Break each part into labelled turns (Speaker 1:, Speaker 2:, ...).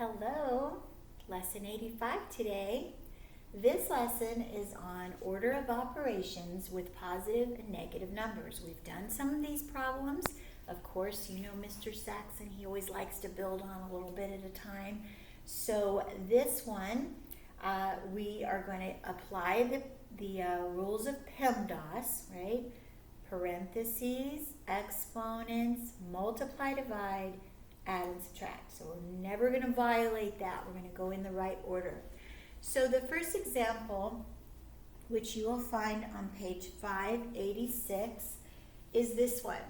Speaker 1: Hello, lesson 85 today. This lesson is on order of operations with positive and negative numbers. We've done some of these problems. Of course, you know Mr. Saxon, he always likes to build on a little bit at a time. So this one, we are going to apply the rules of PEMDAS, right? Parentheses, exponents, multiply, divide, add and subtract. So we're never going to violate that. We're going to go in the right order. So the first example, which you will find on page 586, is this one.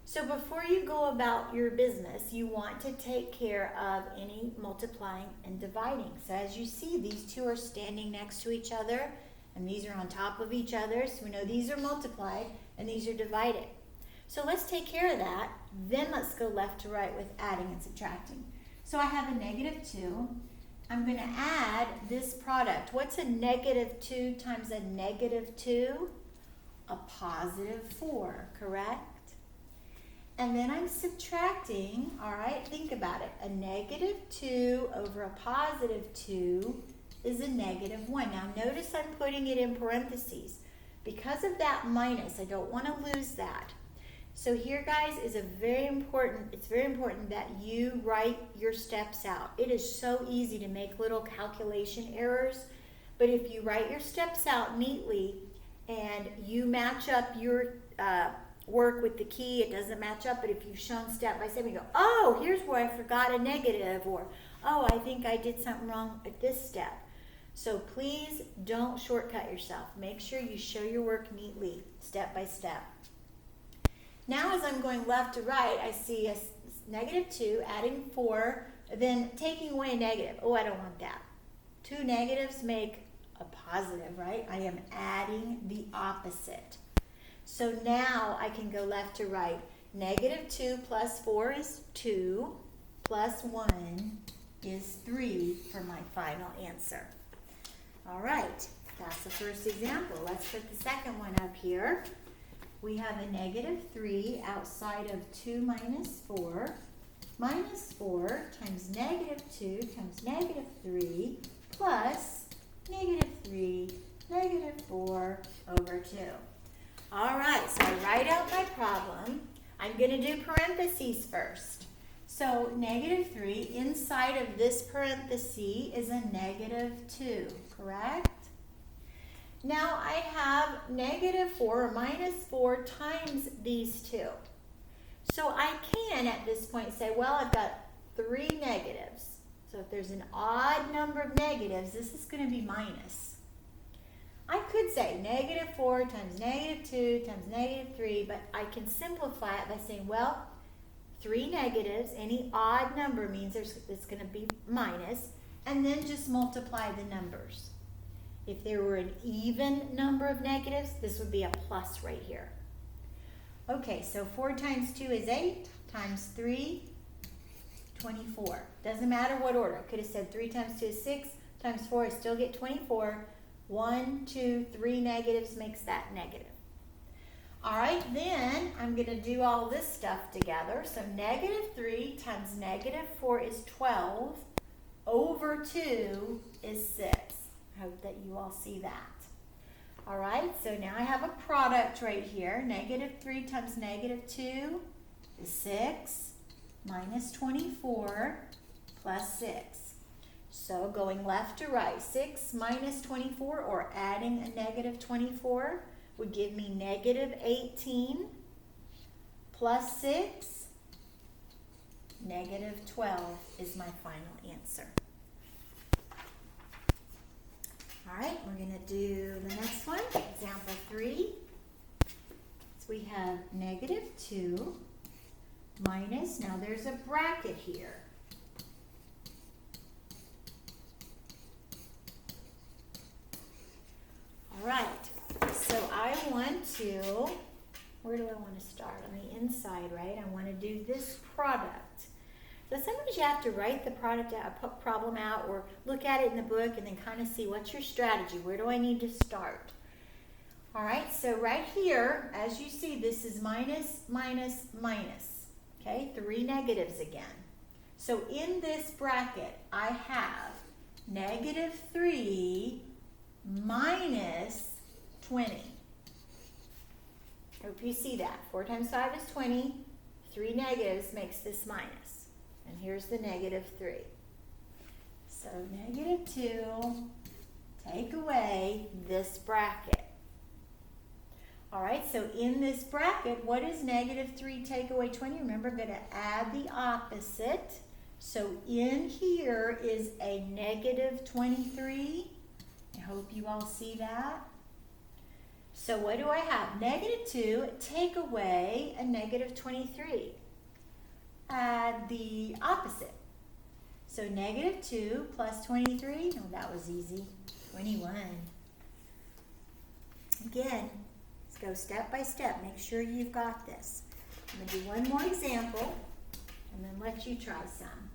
Speaker 1: So before you go about your business, you want to take care of any multiplying and dividing. So as you see, these two are standing next to each other, and these are on top of each other. So we know these are multiplied and these are divided. So let's take care of that. Then let's go left to right with adding and subtracting. So I have a negative 2. I'm going to add this product. What's a negative 2 times a negative 2? A positive 4, correct? And then I'm subtracting, all right, think about it. A negative 2 over a positive 2 is a negative 1. Now notice I'm putting it in parentheses. Because of that minus, I don't want to lose that. So here, guys, it's very important that you write your steps out. It is so easy to make little calculation errors, but if you write your steps out neatly and you match up your work with the key, it doesn't match up, but if you've shown step by step, you go, oh, here's where I forgot a negative, or, oh, I think I did something wrong at this step. So please don't shortcut yourself. Make sure you show your work neatly, step by step. Now as I'm going left to right, I see a negative 2, adding 4, then taking away a negative. Oh, I don't want that. 2 negatives make a positive, right? I am adding the opposite. So now I can go left to right. Negative 2 plus 4 is 2, plus 1 is 3 for my final answer. All right, that's the first example. Let's put the second one up here. We have a negative 3 outside of 2 minus 4. Minus 4 times negative 2 times negative 3 plus negative 3, negative 4 over 2. All right, so I write out my problem. I'm going to do parentheses first. So negative 3 inside of this parenthesis is a negative 2, correct? Now I have negative 4 or minus 4 times these two. So I can at this point say, well, I've got 3 negatives. So if there's an odd number of negatives, this is going to be minus. I could say negative 4 times negative 2 times negative 3, but I can simplify it by saying, well, 3 negatives, any odd number means it's going to be minus, and then just multiply the numbers. If there were an even number of negatives, this would be a plus right here. Okay, so 4 times 2 is 8, times 3, 24. Doesn't matter what order. I could have said 3 times 2 is 6, times 4, I still get 24. 1, 2, 3 negatives makes that negative. All right, then I'm going to do all this stuff together. So negative 3 times negative 4 is 12, over 2 is 6. I hope that you all see that. All right, so now I have a product right here. Negative 3 times negative 2 is 6 minus 24 plus 6. So going left to right, 6 minus 24, or adding a negative 24, would give me negative 18 plus 6, negative 12 is my final answer. All right, we're going to do the next one, example 3. So we have negative 2 minus, now there's a bracket here. All right, so I want to, where do I want to start? On the inside, right? I want to do this product. So sometimes you have to write the problem out or look at it in the book and then kind of see what's your strategy. Where do I need to start? All right, so right here, as you see, this is minus, minus, minus. Okay, 3 negatives again. So in this bracket, I have -3 minus 20. Hope you see that. 4 times 5 is 20. 3 negatives makes this minus. And here's the -3. So -2, take away this bracket. All right, so in this bracket, what is -3 take away 20? Remember, I'm going to add the opposite. So in here is a -23. I hope you all see that. So what do I have? -2 take away a -23. Add the opposite. So -2 plus 23, oh, that was easy, 21. Again, let's go step by step. Make sure you've got this. I'm going to do one more example and then let you try some.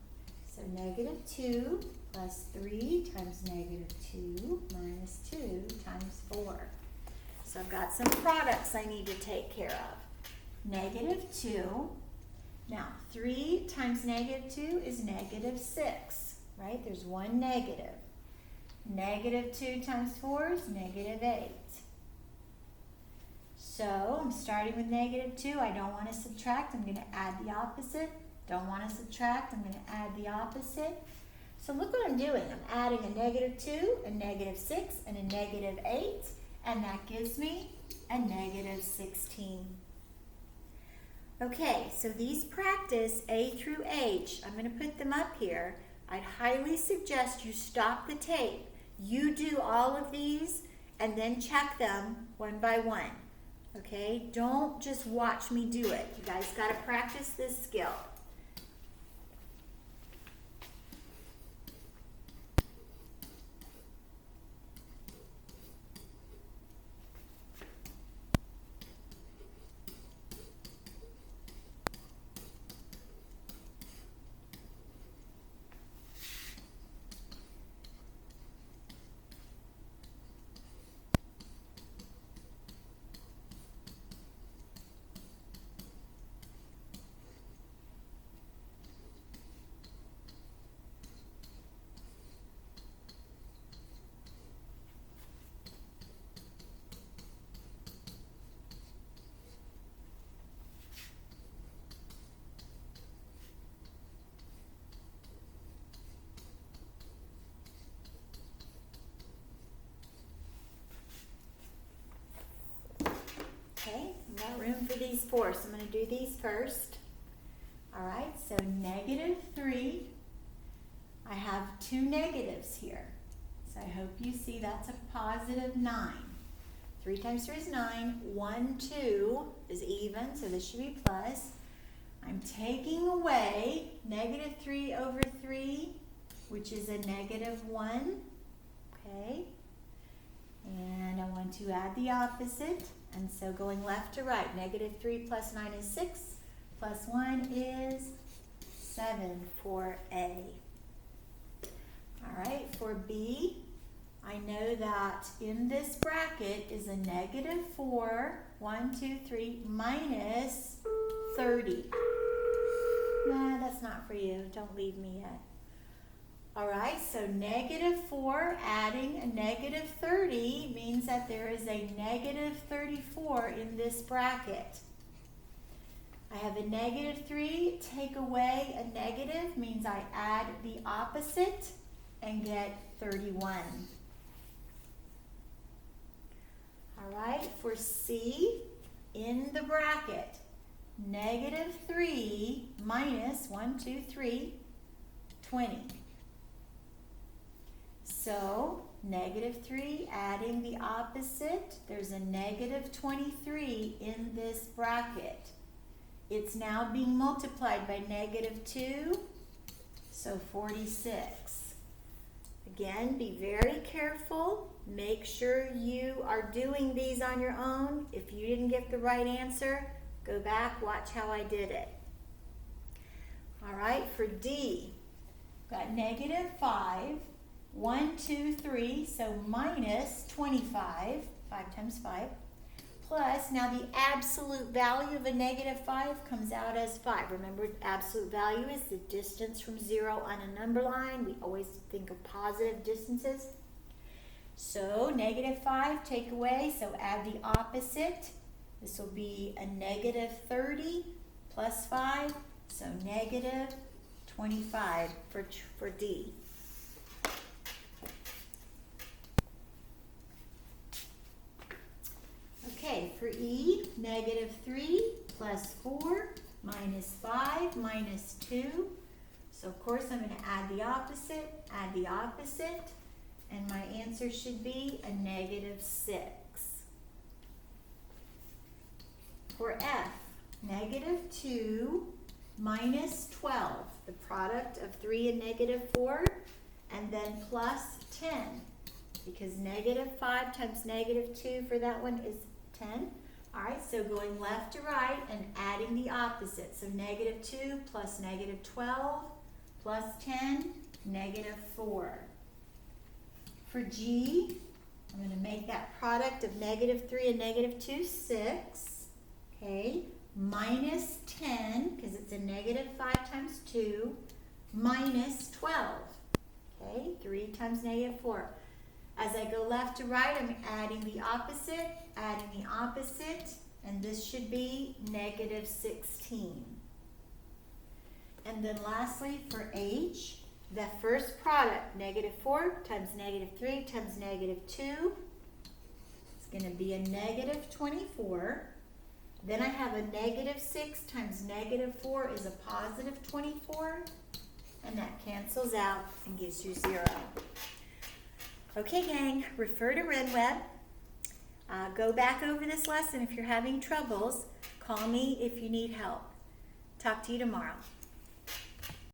Speaker 1: So -2 plus 3 times -2 minus 2 times 4. So I've got some products I need to take care of. -2. Now, 3 times -2 is -6, right? There's one negative. -2 times 4 is -8. So I'm starting with -2. I don't want to subtract. I'm going to add the opposite. Don't want to subtract. I'm going to add the opposite. So look what I'm doing. I'm adding a -2, a -6, and a -8. And that gives me a -16. Okay, so these practice A through H. I'm going to put them up here. I'd highly suggest you stop the tape. You do all of these and then check them one by one. Okay, don't just watch me do it. You guys got to practice this skill. Okay, I've got room for these 4, so I'm going to do these first. All right, so -3. I have 2 negatives here. So I hope you see that's a +9. 3 times 3 is 9. 1, 2 is even, so this should be plus. I'm taking away -3 over 3, which is a -1. Okay, and I want to add the opposite. And so going left to right, -3 plus 9 is 6, plus 1 is 7 for A. All right, for B, I know that in this bracket is a -4, 1, 2, 3, minus 30. Nah, that's not for you. Don't leave me yet. All right, so -4 adding a -30 means that there is a -34 in this bracket. I have a -3, take away a negative means I add the opposite and get 31. All right, for C, in the bracket, -3 minus 1, 2, 3, 20. So, -3 adding the opposite, there's a -23 in this bracket. It's now being multiplied by -2, so 46. Again, be very careful. Make sure you are doing these on your own. If you didn't get the right answer, go back, watch how I did it. All right, for D, got -5. 1, 2, 3, so minus 25, 5 times 5, plus, now the absolute value of a negative 5 comes out as 5. Remember, absolute value is the distance from 0 on a number line. We always think of positive distances. So negative 5 take away, so add the opposite. This will be a negative 30 plus 5, so negative 25 for D. Okay, for E, negative 3 plus 4 minus 5 minus 2. So of course I'm going to add the opposite, and my answer should be a negative 6. For F, negative 2 minus 12, the product of 3 and negative 4, and then plus 10, because negative 5 times negative 2 for that one is 10. All right, so going left to right and adding the opposite. So negative 2 plus negative 12 plus 10, negative 4. For G, I'm going to make that product of negative 3 and negative 2, 6. Okay, minus 10, because it's a negative 5 times 2, minus 12. Okay, 3 times negative 4. As I go left to right, I'm adding the opposite, and this should be negative 16. And then lastly, for H, the first product, negative 4 times negative 3 times negative 2, it's going to be a negative 24. Then I have a negative 6 times negative 4 is a positive 24, and that cancels out and gives you 0. Okay, gang, refer to RedWeb. Go back over this lesson if you're having troubles. Call me if you need help. Talk to you tomorrow.